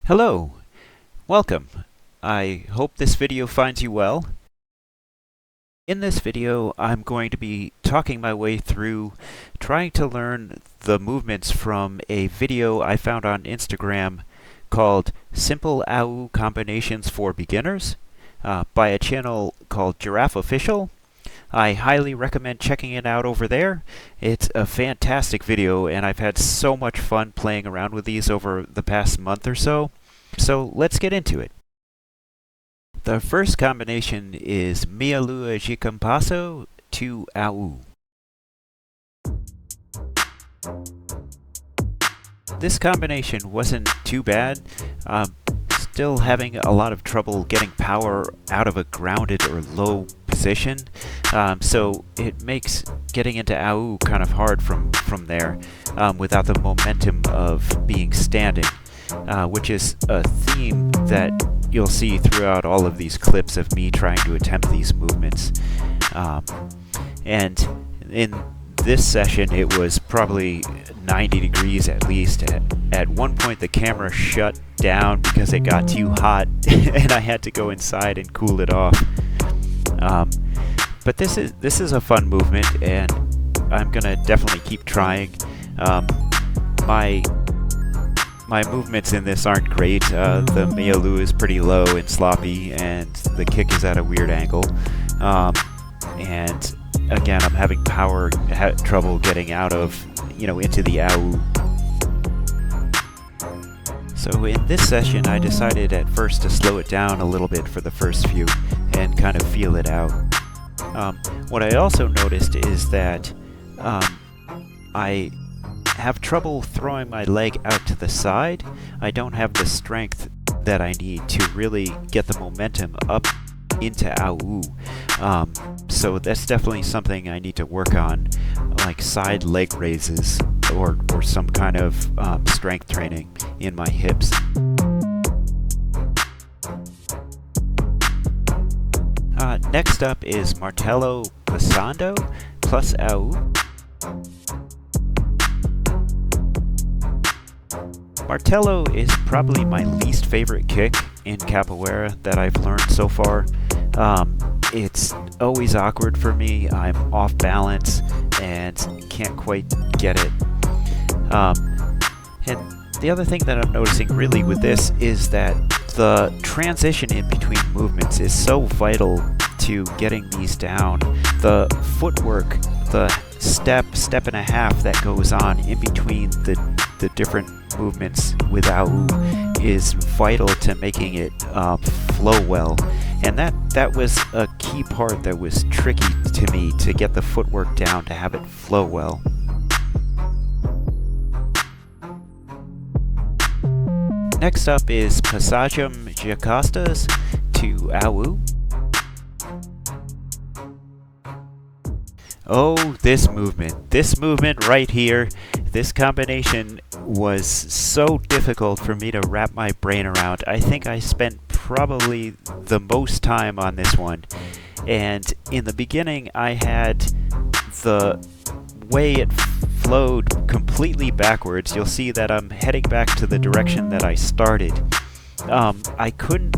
Hello, welcome. I hope this video finds you well. In this video, I'm going to be talking my way through trying to learn the movements from a video I found on Instagram called Simple AU Combinations for Beginners by a channel called Giraffe Official. I highly recommend checking it out over there. It's a fantastic video, and I've had so much fun playing around with these over the past month or so. So let's get into it. The first combination is Mia Lua Jicampasso to AU. This combination wasn't too bad. Still having a lot of trouble getting power out of a grounded or low position, so it makes getting into AU kind of hard from there without the momentum of being standing, which is a theme that you'll see throughout all of these clips of me trying to attempt these movements. And in this session it was probably 90 degrees at least. At one point the camera shut down because it got too hot and I had to go inside and cool it off. But this is a fun movement, and I'm gonna definitely keep trying. My movements in this aren't great. The Mia Lua is pretty low and sloppy, and the kick is at a weird angle. And again, I'm having trouble getting out of, into the AU. So in this session, I decided at first to slow it down a little bit for the first few and kind of feel it out. What I also noticed is that I have trouble throwing my leg out to the side. I don't have the strength that I need to really get the momentum up into AU. So that's definitely something I need to work on, like side leg raises or some kind of strength training in my hips. Next up is Martello Passando plus AU. Martello is probably my least favorite kick in Capoeira that I've learned so far. It's always awkward for me. I'm off balance and can't quite get it. And the other thing that I'm noticing really with this is that the transition in between movements is so vital to getting these down. The footwork, the step and a half that goes on in between the different movements with AU is vital to making it flow well. And that was a key part that was tricky to me, to get the footwork down to have it flow well. Next up is Passagem de Costas to AU. Oh, this movement right here, this combination was so difficult for me to wrap my brain around. I think I spent probably the most time on this one. And in the beginning, I had the way it flowed completely backwards. You'll see that I'm heading back to the direction that I started. I couldn't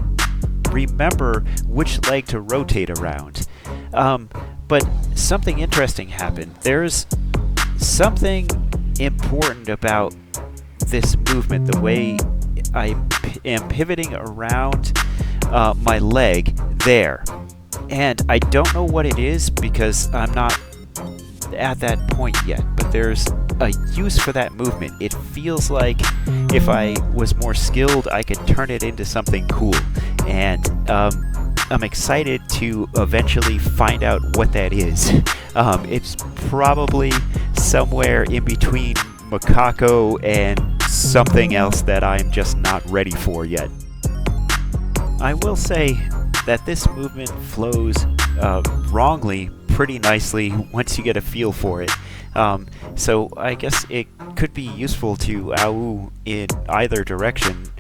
remember which leg to rotate around. But something interesting happened. There's something important about this movement, the way I am pivoting around my leg there. And I don't know what it is because I'm not at that point yet, but there's a use for that movement. It feels like if I was more skilled, I could turn it into something cool. And I'm excited to eventually find out what that is. It's probably somewhere in between Macaco and something else that I'm just not ready for yet. I will say that this movement flows wrongly pretty nicely once you get a feel for it. So I guess it could be useful to AU in either direction,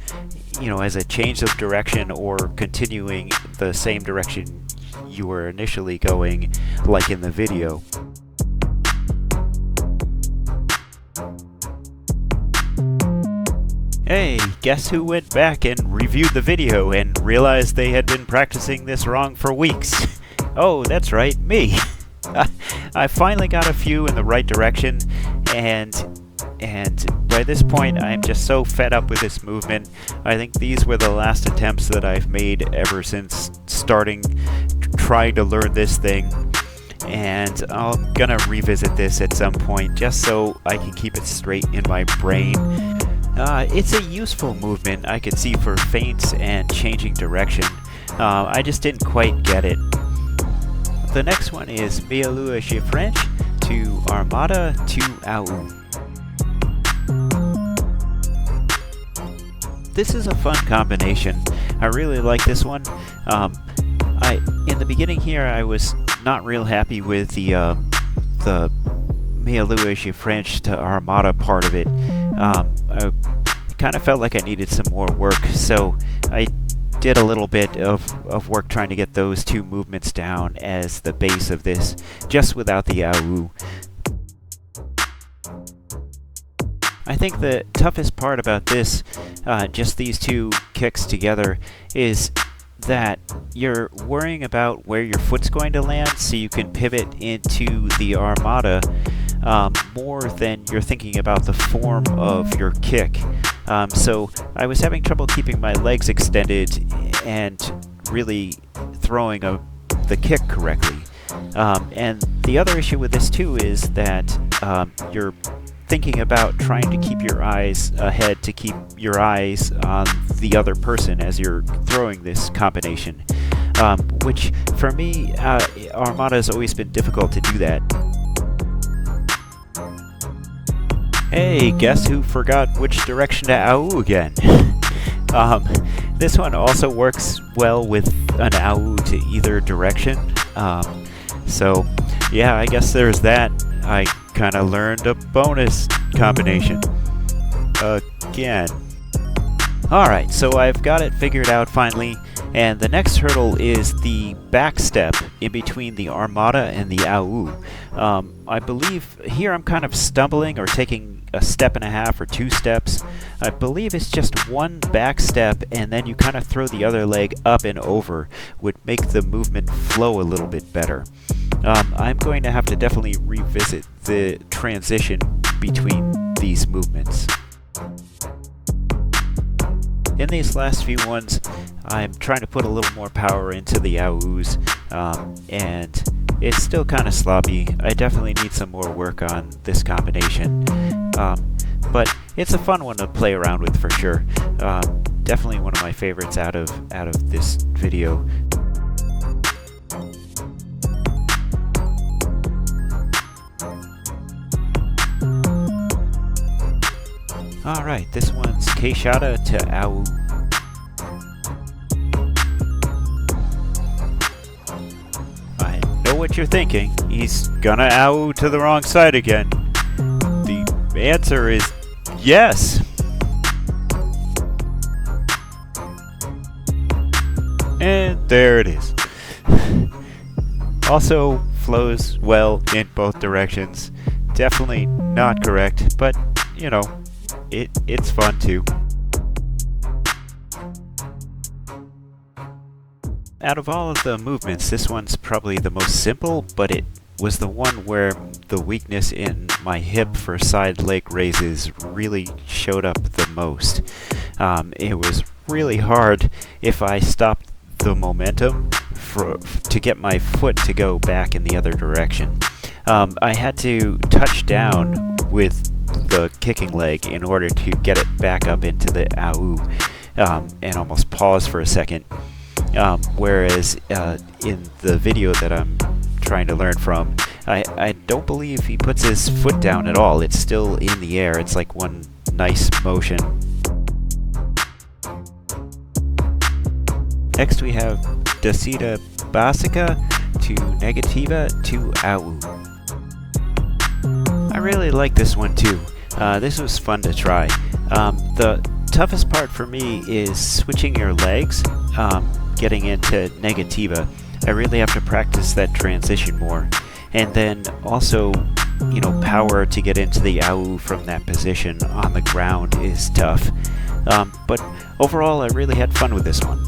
as a change of direction or continuing the same direction you were initially going, like in the video. Hey, guess who went back and reviewed the video and realized they had been practicing this wrong for weeks? Oh, that's right, me. I finally got a few in the right direction, and by this point I'm just so fed up with this movement. I think these were the last attempts that I've made ever since trying to learn this thing, and I'm gonna revisit this at some point just so I can keep it straight in my brain. It's a useful movement, I could see, for feints and changing direction. I just didn't quite get it. The next one is Mealua French to Armada to Au. This is a fun combination. I really like this one. In the beginning here, I was not real happy with the Mealua French to Armada part of it. I kind of felt like I needed some more work, so I did a little bit of work trying to get those two movements down as the base of this, just without the Au. I think the toughest part about this, just these two kicks together, is that you're worrying about where your foot's going to land so you can pivot into the Armada more than you're thinking about the form of your kick. So I was having trouble keeping my legs extended and really throwing the kick correctly. And the other issue with this too is that you're thinking about trying to keep your eyes ahead, to keep your eyes on the other person as you're throwing this combination, which for me, Armada has always been difficult to do that. Hey, guess who forgot which direction to Au again? This one also works well with an Au to either direction. So yeah, I guess there's that. I kind of learned a bonus combination again. Alright, so I've got it figured out finally, and the next hurdle is the back step in between the Armada and the Au. I believe here I'm kind of stumbling or taking a step and a half or 2 steps. I believe it's just one back step and then you kind of throw the other leg up and over, would make the movement flow a little bit better. I'm going to have to definitely revisit the transition between these movements. In these last few ones, I'm trying to put a little more power into the Aus, and it's still kind of sloppy. I definitely need some more work on this combination, but it's a fun one to play around with for sure. Definitely one of my favorites out of this video. Alright, this one's Keishada to Au. I know what you're thinking. He's gonna Au to the wrong side again. The answer is yes! And there it is. Also flows well in both directions. Definitely not correct, but you know, it's fun too. Out of all of the movements, this one's probably the most simple, but it was the one where the weakness in my hip for side leg raises really showed up the most. It was really hard if I stopped the momentum to get my foot to go back in the other direction. I had to touch down with the kicking leg in order to get it back up into the Au, and almost pause for a second. Whereas in the video that I'm trying to learn from, I don't believe he puts his foot down at all. It's still in the air. It's like one nice motion. Next we have Descida Básica to Negativa to Au. I really like this one too. This was fun to try. The toughest part for me is switching your legs, getting into Negativa. I really have to practice that transition more. And then also, you know, power to get into the Au from that position on the ground is tough. But overall, I really had fun with this one.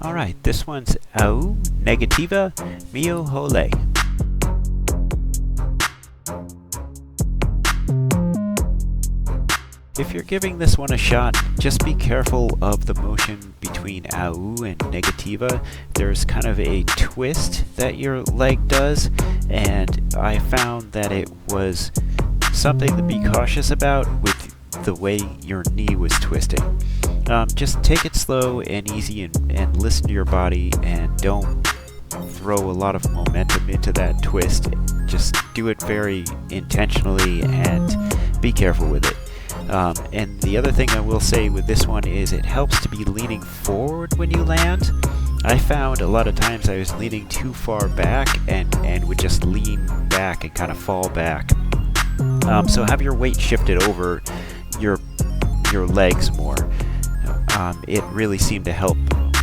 Alright, this one's Au Negativa Mio Hole. If you're giving this one a shot, just be careful of the motion between Au and Negativa. There's kind of a twist that your leg does, and I found that it was something to be cautious about with the way your knee was twisting. Just take it slow and easy and listen to your body, and don't throw a lot of momentum into that twist. Just do it very intentionally and be careful with it. And the other thing I will say with this one is it helps to be leaning forward when you land. I found a lot of times I was leaning too far back and would just lean back and kind of fall back. So have your weight shifted over your legs more. It really seemed to help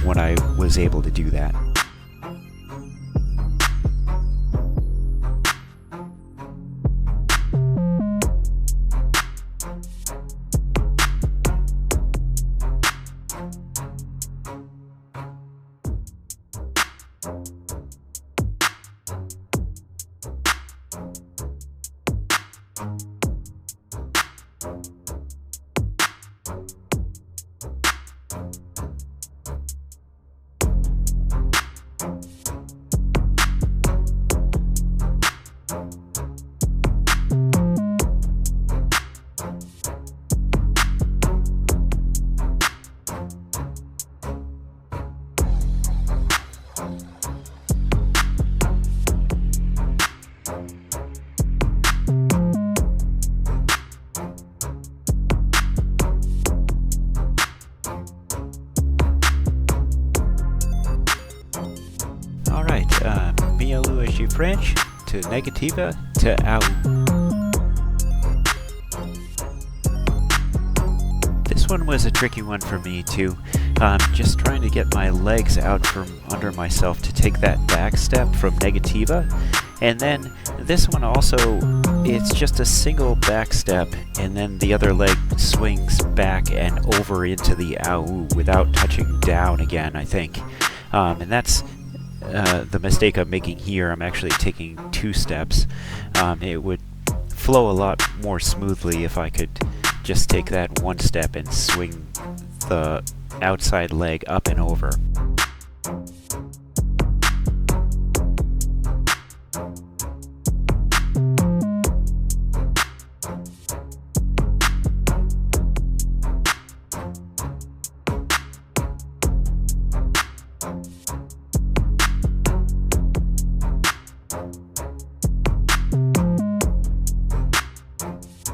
when I was able to do that. Mia Louis French to Negativa to Au. This one was a tricky one for me too. Just trying to get my legs out from under myself to take that back step from Negativa. And then this one also, it's just a single back step, and then the other leg swings back and over into the Au without touching down again, I think. And that's the mistake I'm making here. I'm actually taking two steps. It would flow a lot more smoothly if I could just take that one step and swing the outside leg up and over.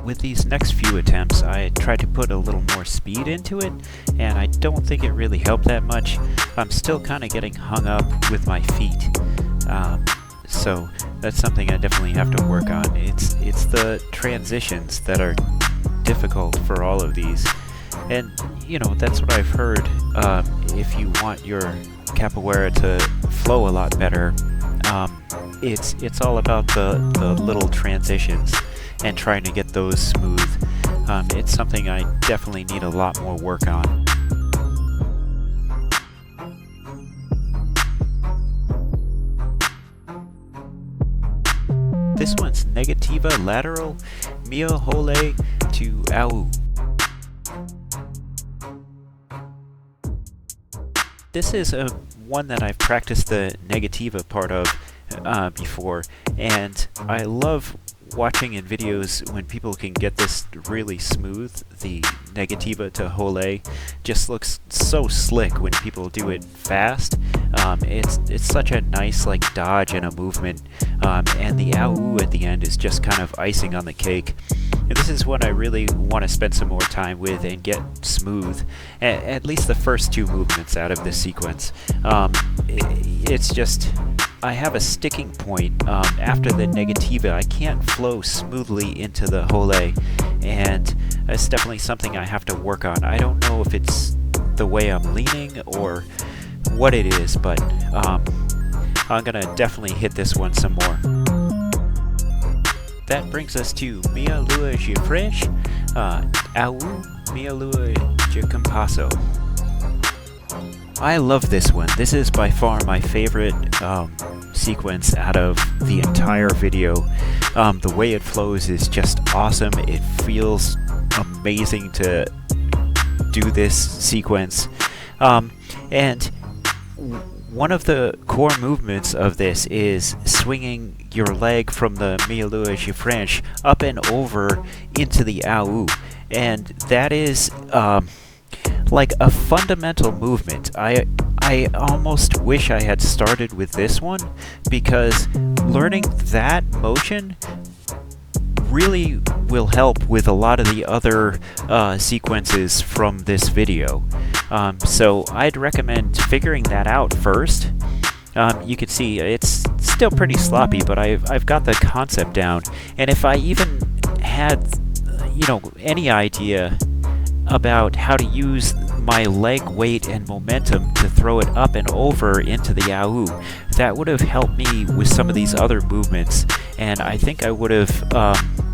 With these next few attempts, I tried to put a little more speed into it, and I don't think it really helped that much. I'm still kind of getting hung up with my feet, so that's something I definitely have to work on. It's the transitions that are difficult for all of these, and you know, that's what I've heard. If you want your capoeira to flow a lot better, it's all about the little transitions and trying to get those smooth. It's something I definitely need a lot more work on. This one's Negativa lateral Mio Hole to Au. This is one that I've practiced the Negativa part of before, and I love watching in videos when people can get this really smooth. The Negativa to Hole just looks so slick when people do it fast. It's such a nice like dodge and a movement, and the Au at the end is just kind of icing on the cake. And this is one I really want to spend some more time with and get smooth, at least the first two movements out of this sequence. It's just, I have a sticking point after the Negativa. I can't flow smoothly into the Hole, and it's definitely something I have to work on. I don't know if it's the way I'm leaning or what it is, but I'm gonna definitely hit this one some more. That brings us to Mia Lua de Frente, Au Mia Lua de Compasso. I love this one. This is by far my favorite sequence out of the entire video. The way it flows is just awesome. It feels amazing to do this sequence. And one of the core movements of this is swinging your leg from the Mia Lua de Frente up and over into the Au. And that is like a fundamental movement. I almost wish I had started with this one, because learning that motion really will help with a lot of the other sequences from this video. So I'd recommend figuring that out first. You can see it's still pretty sloppy, but I've got the concept down. And if I even had, any idea about how to use my leg weight and momentum to throw it up and over into the Au, that would have helped me with some of these other movements, and I think I would have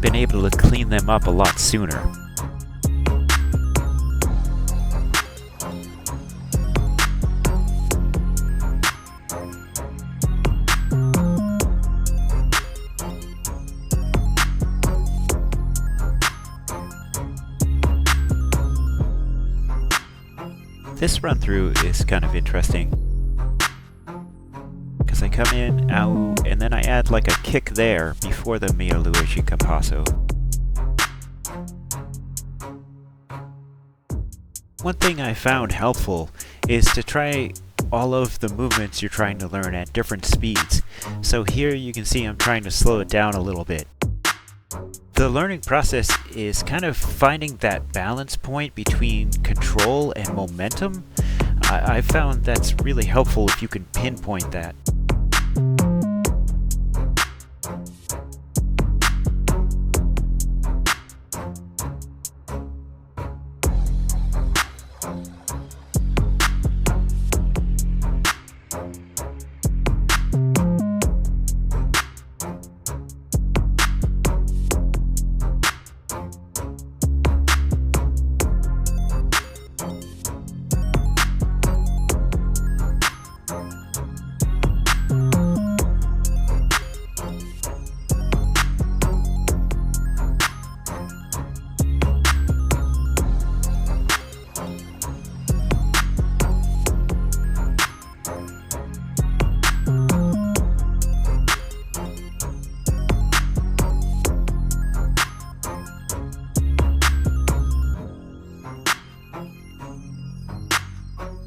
been able to clean them up a lot sooner. This run through is kind of interesting, because I come in, Au, and then I add like a kick there before the Mia Lua de Compasso. One thing I found helpful is to try all of the movements you're trying to learn at different speeds. So here you can see I'm trying to slow it down a little bit. The learning process is kind of finding that balance point between control and momentum. I found that's really helpful if you can pinpoint that.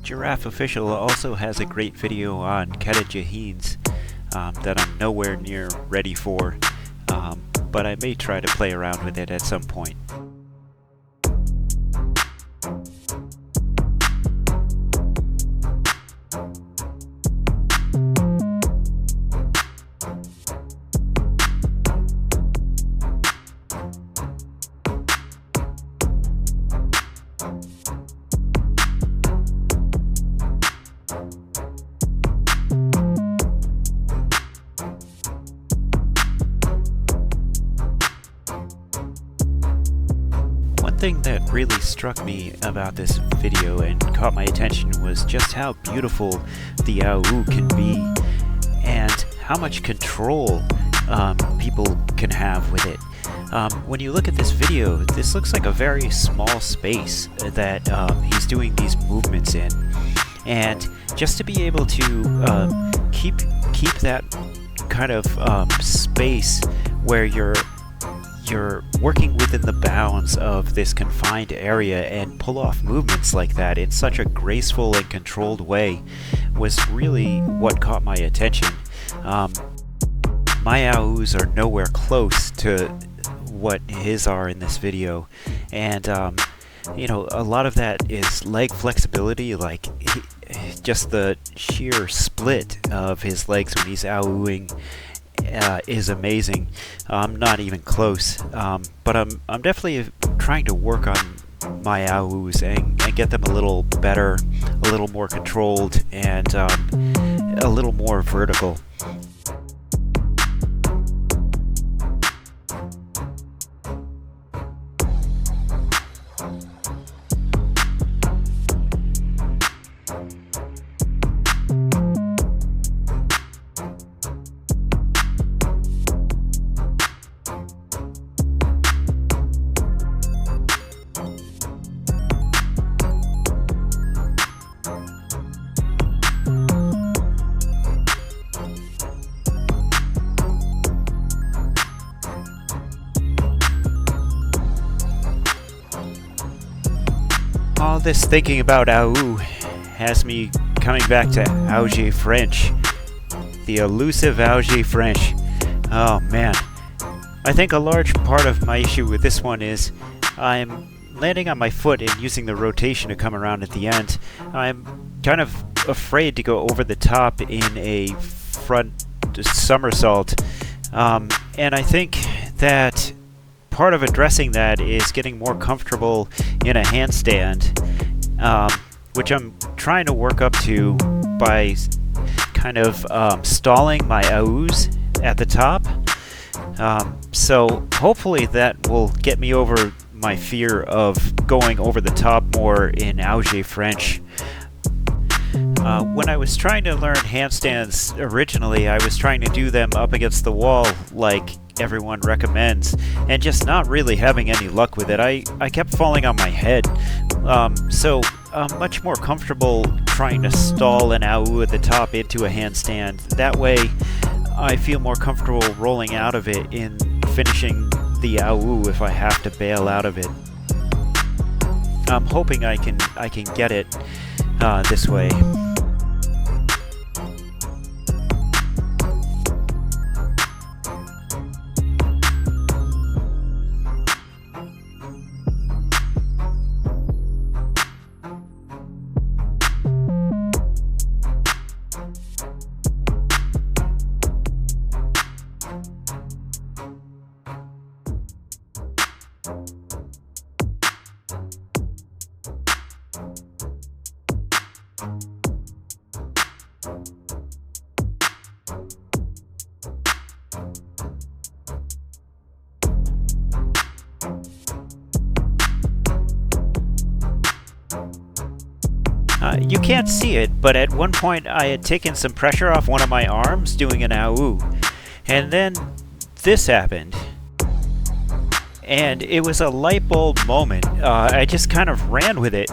Giraffe Official also has a great video on Kata Jahins that I'm nowhere near ready for, but I may try to play around with it at some point. Thing that really struck me about this video and caught my attention was just how beautiful the Au can be and how much control people can have with it. When you look at this video, this looks like a very small space that he's doing these movements in, and just to be able to keep that kind of space where you're working within the bounds of this confined area and pull off movements like that in such a graceful and controlled way was really what caught my attention. My Aus are nowhere close to what his are in this video, and a lot of that is leg flexibility, like just the sheer split of his legs when he's Auing is amazing. I'm not even close, but I'm definitely trying to work on my AUs and get them a little better, a little more controlled, and a little more vertical. All this thinking about AU has me coming back to Auger French. The elusive Auger French. Oh man. I think a large part of my issue with this one is I'm landing on my foot and using the rotation to come around at the end. I'm kind of afraid to go over the top in a front somersault. And I think that part of addressing that is getting more comfortable in a handstand, which I'm trying to work up to by kind of stalling my AUs at the top. So hopefully that will get me over my fear of going over the top more in Auger French. When I was trying to learn handstands originally, I was trying to do them up against the wall like everyone recommends, and just not really having any luck with it. I kept falling on my head. So I'm much more comfortable trying to stall an AU at the top into a handstand. That way I feel more comfortable rolling out of it in finishing the AU if I have to bail out of it. I'm hoping I can get it this way. You can't see it, but at one point I had taken some pressure off one of my arms doing an AU, and then this happened. And it was a light bulb moment. I just kind of ran with it.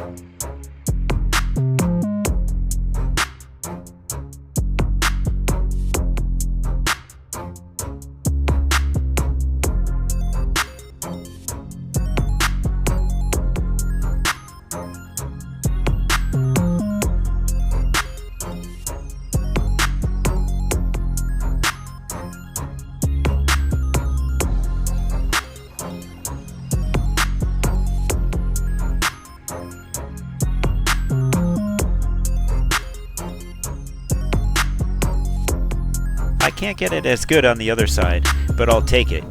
I can't get it as good on the other side, but I'll take it.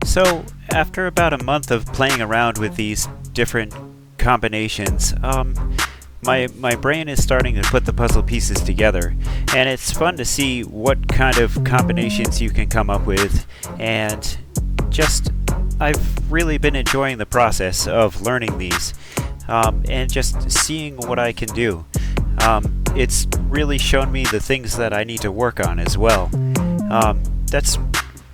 So, after about a month of playing around with these different combinations, my brain is starting to put the puzzle pieces together, and it's fun to see what kind of combinations you can come up with, and just I've really been enjoying the process of learning these, and just seeing what I can do. It's really shown me the things that I need to work on as well. That's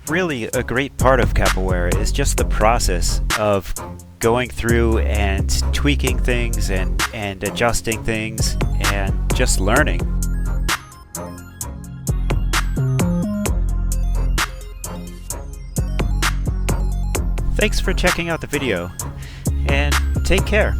really a great part of capoeira, is just the process of going through and tweaking things and adjusting things and just learning. Thanks for checking out the video, and take care.